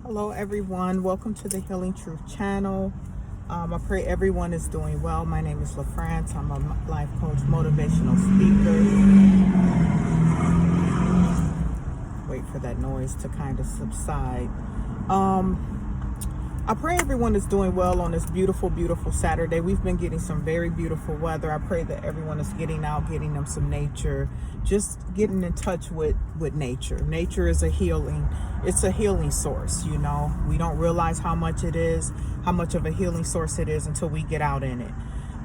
Hello everyone, welcome to the Healing Truth channel. I pray everyone is doing well. My name is LaFrance. I'm a life coach, motivational speaker. Wait for that noise to kind of subside. I pray everyone is doing well on this beautiful, beautiful Saturday. We've been getting some very beautiful weather. I pray that everyone is getting out, getting them some nature, just getting in touch with nature. Nature is a healing. It's a healing source, you know. We don't realize how much it is, how much of a healing source it is until we get out in it.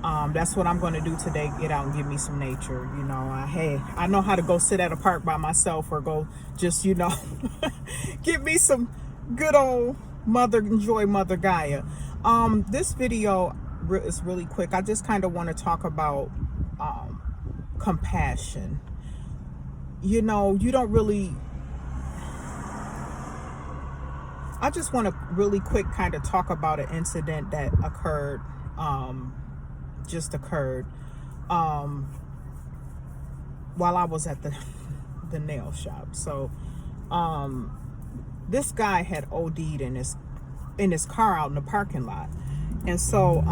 That's what I'm going to do today, get out and give me some nature. You know, I know how to go sit at a park by myself or go just, you know, give me some good old enjoy Mother Gaia. This video is really quick. I just kind of want to talk about compassion. You know, you don't really, I just want to really quick kind of talk about an incident that occurred, just occurred while I was at the nail shop. So this guy had OD'd in his car out in the parking lot. And so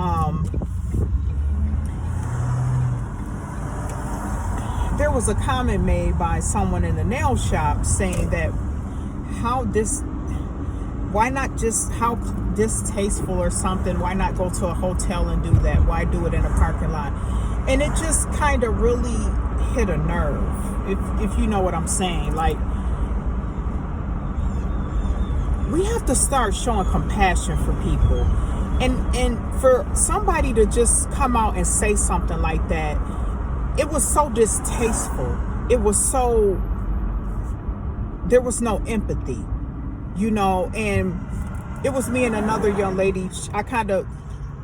there was a comment made by someone in the nail shop saying that why not just how distasteful or something, why not go to a hotel and do that? Why do it in a parking lot? And it just kind of really hit a nerve, if you know what I'm saying. Like, we have to start showing compassion for people. And for somebody to just come out and say something like that, it was so distasteful. It was so, there was no empathy, you know. And it was me and another young lady.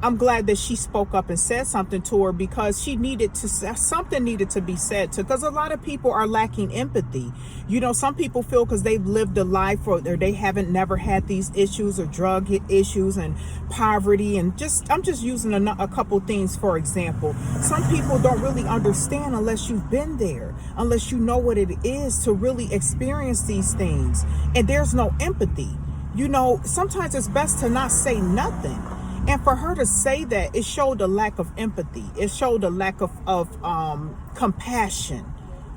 I'm glad that she spoke up and said something to her, because something needed to be said to, because a lot of people are lacking empathy. You know, some people feel because they've lived a life or they haven't never had these issues or drug issues and poverty, and I'm just using a couple things for example. Some people don't really understand unless you've been there, unless you know what it is to really experience these things. And there's no empathy. You know, sometimes it's best to not say nothing. And for her to say that, it showed a lack of empathy. It showed a lack of compassion,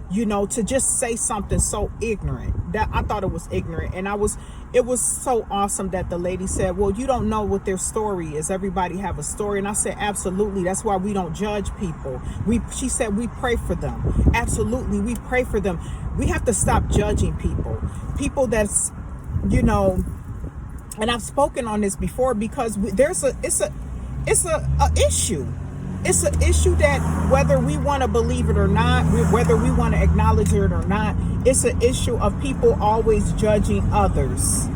you know, to just say something so ignorant. That I thought it was ignorant. And it was so awesome that the lady said, well, you don't know what their story is. Everybody have a story. And I said, absolutely. That's why we don't judge people. She said, we pray for them. Absolutely. We pray for them. We have to stop judging people. People that's, you know, and I've spoken on this before, because it's a issue. It's an issue that whether we want to believe it or not, whether we want to acknowledge it or not, it's an issue of people always judging others,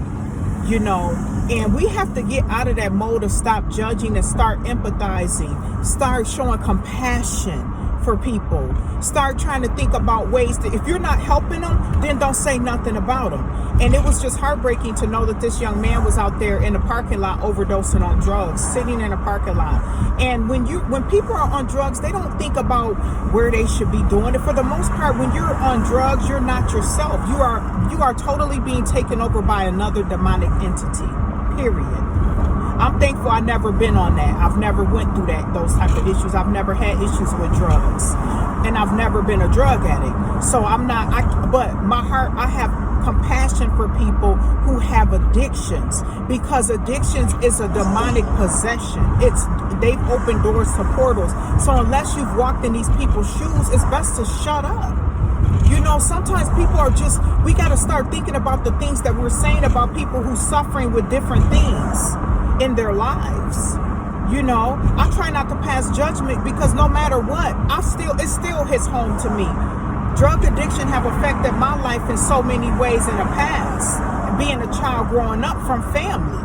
you know. And we have to get out of that mode of stop judging and start empathizing, start showing compassion for people, start trying to think about ways that if you're not helping them, then don't say nothing about them. And it was just heartbreaking to know that this young man was out there in the parking lot overdosing on drugs, sitting in a parking lot. And when people are on drugs, they don't think about where they should be doing it. For the most part, when you're on drugs, you're not yourself. You are totally being taken over by another demonic entity, period. I'm thankful I never been on that. I've never went through those type of issues. I've never had issues with drugs, and I've never been a drug addict. So but my heart, I have compassion for people who have addictions, because addictions is a demonic possession. They've opened doors to portals. So unless you've walked in these people's shoes, it's best to shut up. You know, sometimes people we got to start thinking about the things that we're saying about people who's suffering with different things in their lives. You know, I try not to pass judgment, because no matter what, it still hits home to me. Drug addiction have affected my life in so many ways in the past. Being a child growing up from family.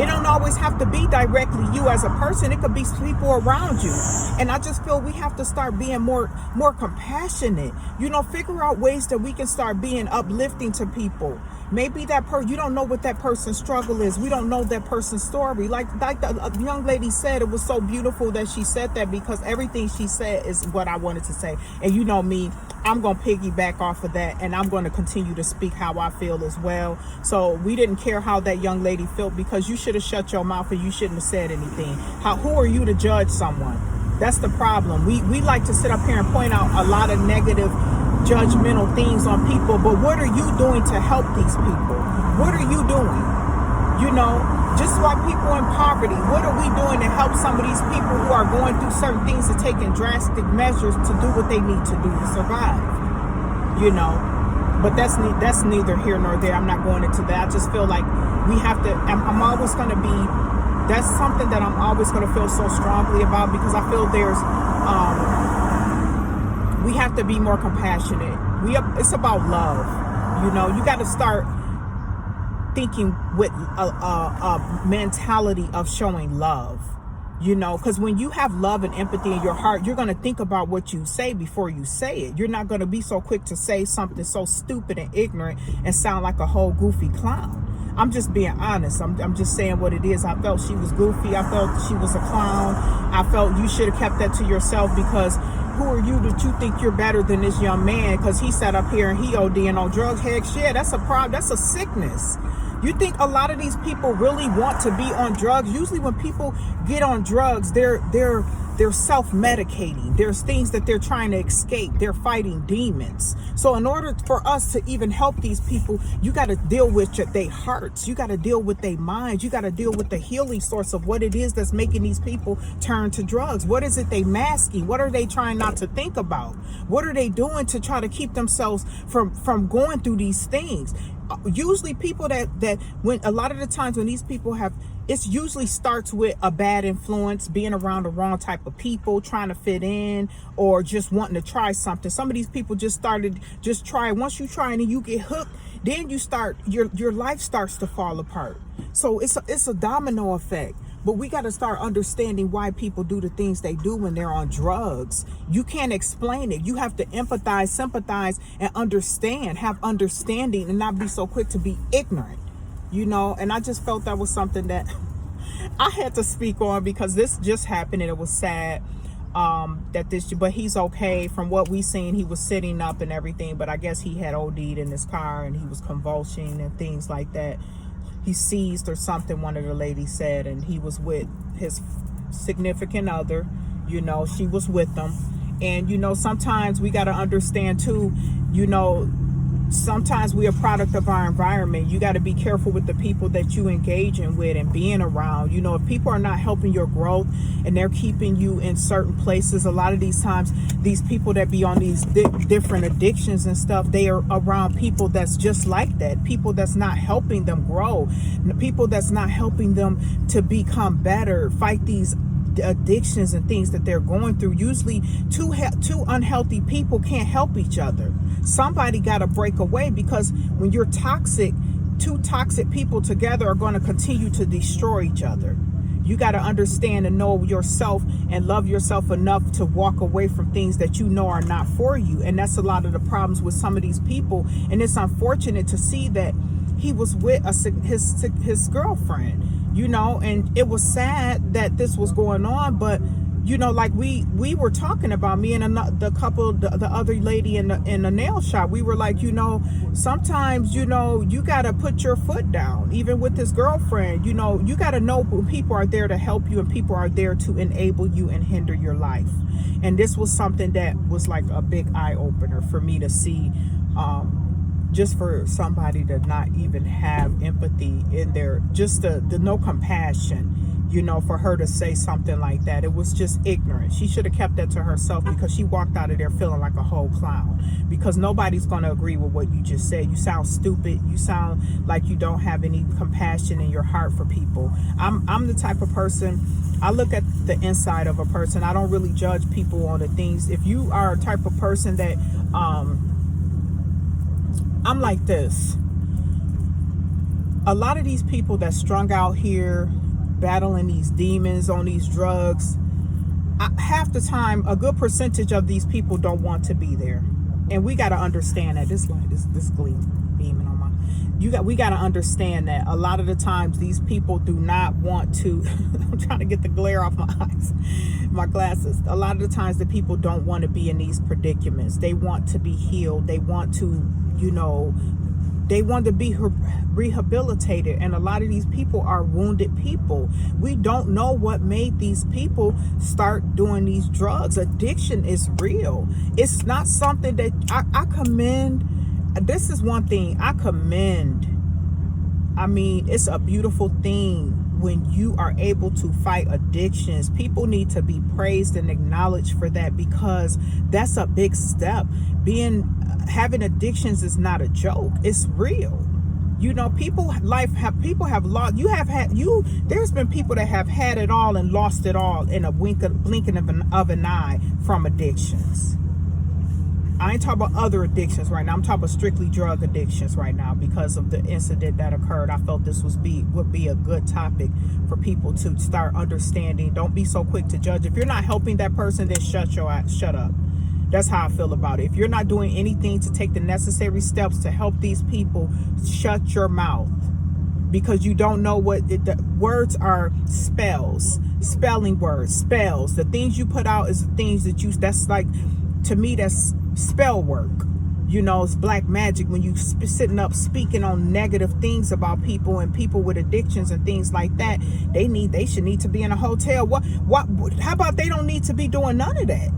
It don't always have to be directly you as a person. It could be people around you. And I just feel we have to start being more compassionate. You know, figure out ways that we can start being uplifting to people. Maybe that person, you don't know what that person's struggle is. We don't know that person's story. Like the young lady said, it was so beautiful that she said that, because everything she said is what I wanted to say. And you know me, I'm going to piggyback off of that, and I'm going to continue to speak how I feel as well. So we didn't care how that young lady felt, because you should have shut your mouth and you shouldn't have said anything. Who are you to judge someone? That's the problem. We like to sit up here and point out a lot of negative, judgmental things on people, but what are you doing to help these people? What are you doing? You know, just like people in poverty, what are we doing to help some of these people who are going through certain things and taking drastic measures to do what they need to do to survive? You know, but that's neither here nor there. I'm not going into that. I just feel like we have to, I'm always going to be, that's something that I'm always going to feel so strongly about, because I feel there's, we have to be more compassionate. It's about love. You know, you got to start thinking with a mentality of showing love. You know, because when you have love and empathy in your heart, you're going to think about what you say before you say it. You're not going to be so quick to say something so stupid and ignorant and sound like a whole goofy clown. I'm just being honest. I'm just saying what it is. I felt she was goofy. I felt she was a clown. I felt you should have kept that to yourself, because who are you that you think you're better than this young man because he sat up here and he ODing on drugs? Heck, shit, that's a problem. That's a sickness. You think a lot of these people really want to be on drugs? Usually when people get on drugs, they're self-medicating. There's things that they're trying to escape. They're fighting demons. So in order for us to even help these people, you got to deal with their hearts. You got to deal with their minds. You got to deal with the healing source of what it is that's making these people turn to drugs. What is it they masking? What are they trying not to think about? What are they doing to try to keep themselves from going through these things? Usually people that when a lot of the times when these people have, it usually starts with a bad influence, being around the wrong type of people, trying to fit in, or just wanting to try something. Some of these people just try. Once you try and then you get hooked, then you start, your life starts to fall apart. So it's a domino effect. But we got to start understanding why people do the things they do when they're on drugs. You can't explain it. You have to empathize, sympathize, and understand, have understanding, and not be so quick to be ignorant, you know? And I just felt that was something that I had to speak on, because this just happened and it was sad but he's okay. From what we seen, he was sitting up and everything, but I guess he had OD'd in his car and he was convulsing and things like that. He seized or something, one of the ladies said, and he was with his significant other. You know, she was with them. And, you know, sometimes we got to understand too, you know, sometimes we're a product of our environment. You got to be careful with the people that you engage in with and being around. You know, if people are not helping your growth and they're keeping you in certain places, a lot of these times, these people that be on these different addictions and stuff, they are around people that's just like that. People that's not helping them grow. People that's not helping them to become better, fight these addictions and things that they're going through. Usually two unhealthy people can't help each other. Somebody got to break away, because when you're toxic, two toxic people together are going to continue to destroy each other. You got to understand and know yourself and love yourself enough to walk away from things that you know are not for you. And that's a lot of the problems with some of these people. And it's unfortunate to see that he was with his girlfriend, you know, and it was sad that this was going on. But, you know, like we were talking about, me and the couple, the other lady in the nail shop, we were like, you know, sometimes, you know, you got to put your foot down, even with this girlfriend. You know, you got to know people are there to help you and people are there to enable you and hinder your life. And this was something that was like a big eye opener for me to see, just for somebody to not even have empathy in there, just the no compassion, you know, for her to say something like that. It was just ignorant. She should have kept that to herself, because she walked out of there feeling like a whole clown, because nobody's going to agree with what you just said. You sound stupid. You sound like you don't have any compassion in your heart for people. I'm the type of person, I look at the inside of a person. I don't really judge people on the things. If you are a type of person that, I'm like this. A lot of these people that's strung out here, battling these demons on these drugs, half the time, a good percentage of these people don't want to be there. And we got to understand that. This light, this gleam beaming on my, we got to understand that a lot of the times these people do not want to I'm trying to get the glare off my eyes, my glasses. A lot of the times the people don't want to be in these predicaments. They want to be healed. They want to, they want to be rehabilitated. And a lot of these people are wounded people. We don't know what made these people start doing these drugs. Addiction is real. It's not something that I commend. This is one thing I commend. I mean, it's a beautiful thing when you are able to fight addictions. People need to be praised and acknowledged for that, because that's a big step. Having addictions is not a joke. It's real. People have lost. There's been people that have had it all and lost it all in a blinking of an eye from addictions. I ain't talking about other addictions right now. I'm talking about strictly drug addictions right now because of the incident that occurred. I felt this would be a good topic for people to start understanding. Don't be so quick to judge. If you're not helping that person, then shut up. That's how I feel about it. If you're not doing anything to take the necessary steps to help these people, shut your mouth, because you don't know the words are spells, spelling words, spells. The things you put out is the things that's like, to me, that's spell work. It's black magic when you sitting up speaking on negative things about people and people with addictions and things like that. They should need to be in a hotel. How about they don't need to be doing none of that?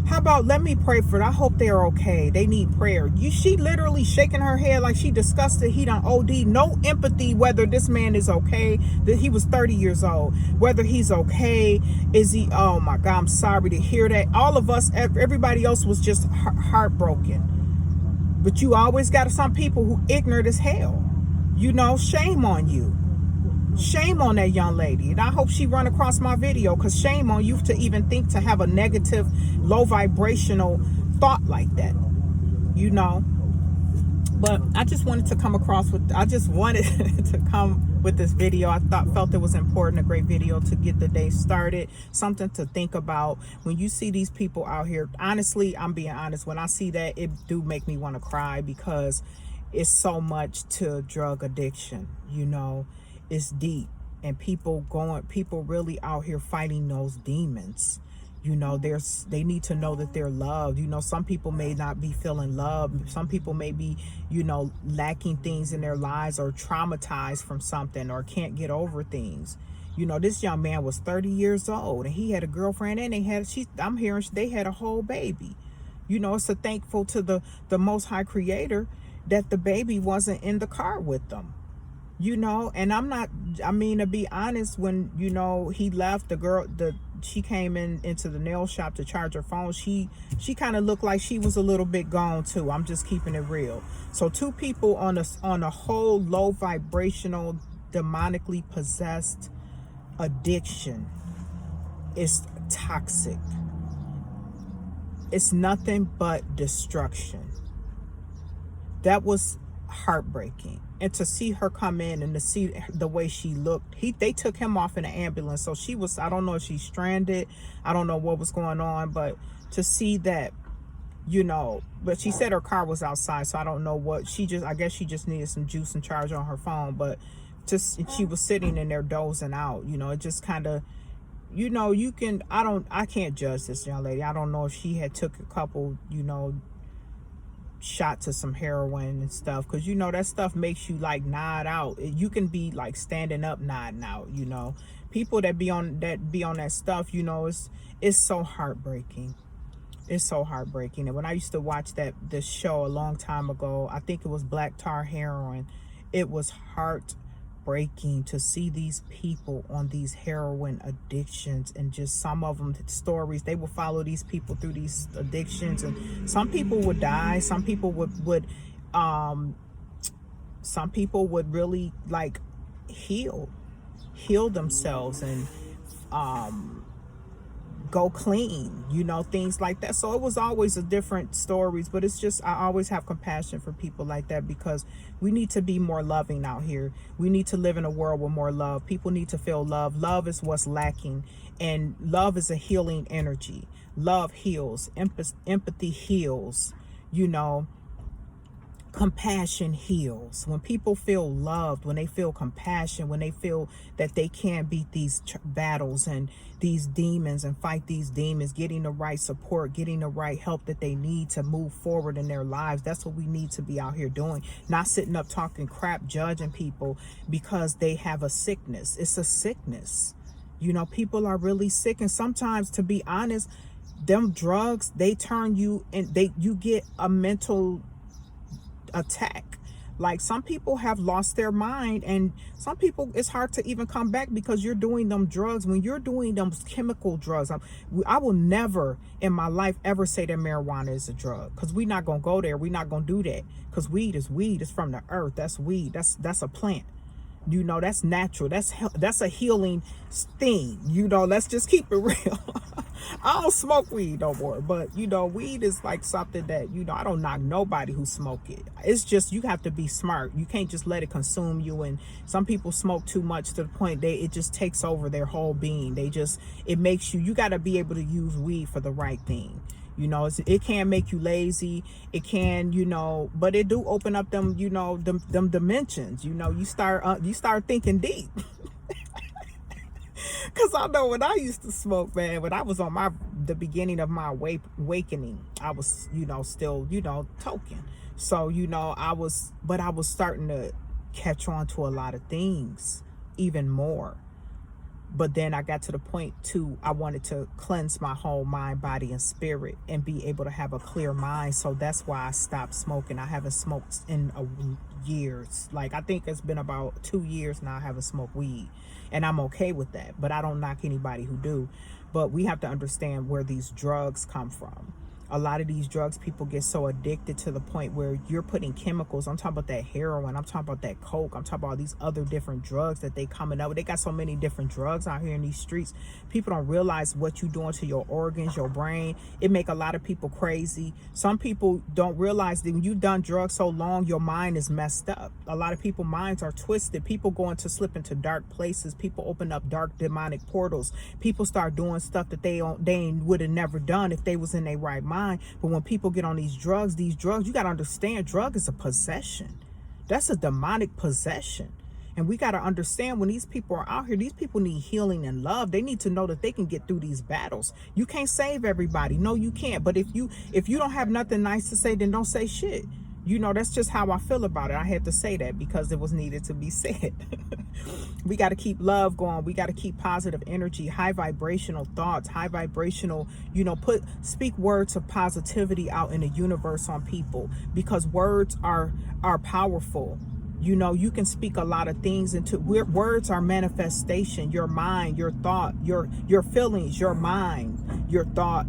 How about let me pray for them? I hope they're okay. They need prayer. She literally shaking her head like she disgusted. He done OD. No empathy whether this man is okay. That he was 30 years old. Whether he's okay. Is he? Oh my God, I'm sorry to hear that. All of us, everybody else was just heartbroken. But you always got some people who ignorant as hell. Shame on you. Shame on that young lady. And I hope she run across my video, because shame on you to even think to have a negative, low vibrational thought like that. But I just wanted to come with this video. I felt it was important, a great video to get the day started, something to think about. When you see these people out here, honestly, I'm being honest, when I see that, it do make me want to cry, because it's so much to drug addiction. It's deep, and people really out here fighting those demons. They need to know that they're loved. Some people may not be feeling love. Some people may be, lacking things in their lives, or traumatized from something, or can't get over things. This young man was 30 years old, and he had a girlfriend, and I'm hearing they had a whole baby. It's a thankful to the Most High Creator that the baby wasn't in the car with them. And to be honest, when, he left, she came into the nail shop to charge her phone. She kind of looked like she was a little bit gone too. I'm just keeping it real. So two people on a whole low vibrational, demonically possessed addiction is toxic. It's nothing but destruction. That was heartbreaking. And to see her come in and to see the way she looked, they took him off in an ambulance. So I don't know if she's stranded. I don't know what was going on, but to see that, but she said her car was outside. So I don't know what I guess she just needed some juice and charge on her phone, but she was sitting in there dozing out. It just kind of, I can't judge this young lady. I don't know if she had took a couple, shot to some heroin and stuff, because that stuff makes you like nod out. You can be like standing up nodding out. People that be on that stuff, it's so heartbreaking. It's so heartbreaking. And when I used to watch this show a long time ago, I think it was Black Tar Heroin, it was heartbreaking to see these people on these heroin addictions, and just some of them stories, they will follow these people through these addictions, and some people would die, some people would really like heal themselves and go clean, things like that. So it was always a different stories, but it's just, I always have compassion for people like that, because we need to be more loving out here. We need to live in a world with more love. People need to feel love. Love is what's lacking, and love is a healing energy. Love heals. Empathy heals. Compassion heals. When people feel loved, when they feel compassion, when they feel that they can beat these battles and these demons and fight these demons, getting the right support, getting the right help that they need to move forward in their lives. That's what we need to be out here doing. Not sitting up talking crap, judging people because they have a sickness. It's a sickness. You know, people are really sick. And sometimes, to be honest, them drugs, they turn you and you get a mental attack. Like, some people have lost their mind, and some people, it's hard to even come back because you're doing them drugs. When you're doing them chemical drugs, I will never in my life ever say that marijuana is a drug, because we're not gonna go there. We're not gonna do that, because weed is weed. It's from the earth. That's weed. That's a plant. You know, that's natural. That's a healing thing. You know, let's just keep it real. I don't smoke weed no more, but you know, weed is like something that, you know, I don't knock nobody who smoke it. It's just, you have to be smart. You can't just let it consume you. And some people smoke too much to the point it just takes over their whole being. It makes you got to be able to use weed for the right thing. You know, it can make you lazy. It can, you know, but it do open up them, you know, them dimensions. You know, you start thinking deep. Because I know when I used to smoke, man, when I was on the beginning of my awakening, I was, you know, still, you know, token. So, you know, I was starting to catch on to a lot of things even more. But then I got to the point too, I wanted to cleanse my whole mind, body, and spirit and be able to have a clear mind. So that's why I stopped smoking. I haven't smoked in years. Like, I think it's been about 2 years now I haven't smoked weed. And I'm okay with that. But I don't knock anybody who do. But we have to understand where these drugs come from. A lot of these drugs, people get so addicted to the point where you're putting chemicals. I'm talking about that heroin. I'm talking about that coke. I'm talking about these other different drugs that they coming up with. They got so many different drugs out here in these streets. People don't realize what you're doing to your organs, your brain. It make a lot of people crazy. Some people don't realize that when you've done drugs so long, your mind is messed up. A lot of people's minds are twisted. People slip into dark places. People open up dark demonic portals. People start doing stuff that they would have never done if they was in their right mind. But when people get on these drugs, you got to understand, drug is a possession. That's a demonic possession. And we got to understand, when these people are out here, these people need healing and love. They need to know that they can get through these battles. You can't save everybody. No, you can't. But if you don't have nothing nice to say, then don't say shit. You know, that's just how I feel about it. I had to say that because it was needed to be said. We got to keep love going. We got to keep positive energy, high vibrational thoughts, high vibrational, you know, speak words of positivity out in the universe on people, because words are powerful. You know, you can speak a lot of things into words are manifestation. Your mind, your thought, your feelings, your mind, your thought,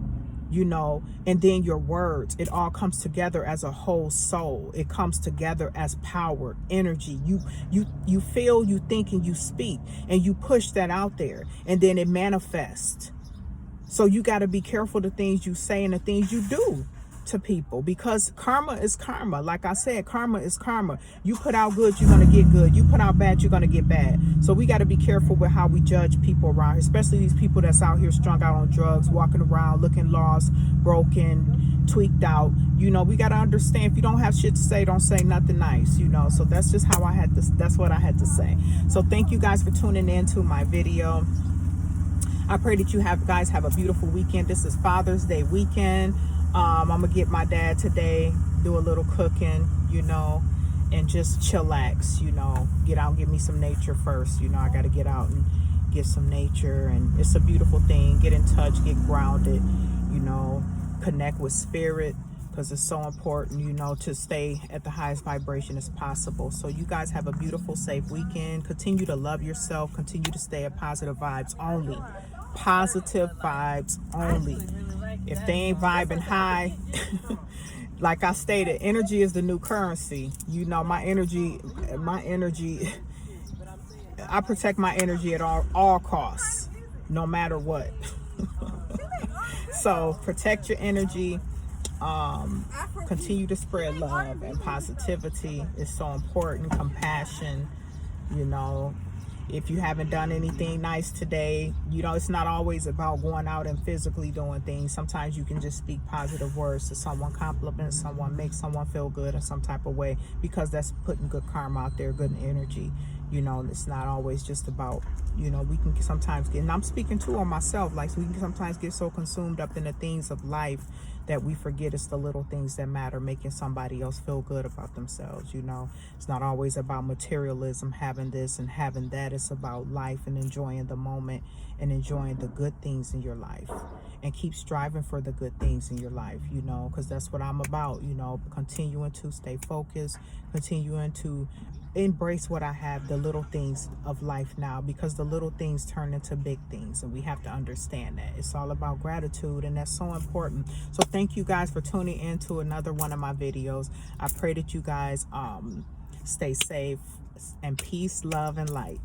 you know, and then your words, it all comes together as a whole soul. It comes together as power, energy. You feel, you think, and you speak, and you push that out there, and then it manifests. So you got to be careful the things you say and the things you do to people, because karma is karma. Like I said, karma is karma. You put out good, you're going to get good. You put out bad, you're going to get bad. So we got to be careful with how we judge people around here, especially these people that's out here strung out on drugs, walking around looking lost, broken, tweaked out. You know, we got to understand, if you don't have shit to say, don't say nothing nice, you know. So that's just how that's what I had to say. So thank you guys for tuning in to my video. I pray that you guys have a beautiful weekend. This is Father's Day weekend. I'm gonna get my dad today, do a little cooking, you know, and just chillax, you know, get out and get me some nature first. You know, I got to get out and get some nature, and it's a beautiful thing. Get in touch, get grounded, you know, connect with spirit, because it's so important, you know, to stay at the highest vibration as possible. So you guys have a beautiful, safe weekend. Continue to love yourself. Continue to stay at positive vibes only. Positive vibes only. If they ain't vibing high, like I stated, energy is the new currency. You know, my energy, I protect my energy at all costs, no matter what. So protect your energy. Continue to spread love and positivity is so important. Compassion, you know. If you haven't done anything nice today, you know, it's not always about going out and physically doing things. Sometimes you can just speak positive words to someone, compliment someone, make someone feel good in some type of way, because that's putting good karma out there, good energy. You know, it's not always just about, you know, we can sometimes get, and I'm speaking too on myself, like, so we can sometimes get so consumed up in the things of life that we forget it's the little things that matter, making somebody else feel good about themselves. You know, it's not always about materialism, having this and having that. It's about life and enjoying the moment and enjoying the good things in your life, and keep striving for the good things in your life, you know, because that's what I'm about, you know, continuing to stay focused, continuing to embrace what I have, the little things of life now, because the little things turn into big things, and we have to understand that it's all about gratitude, and that's so important. So thank you guys for tuning in to another one of my videos. I pray that you guys stay safe, and peace, love, and light.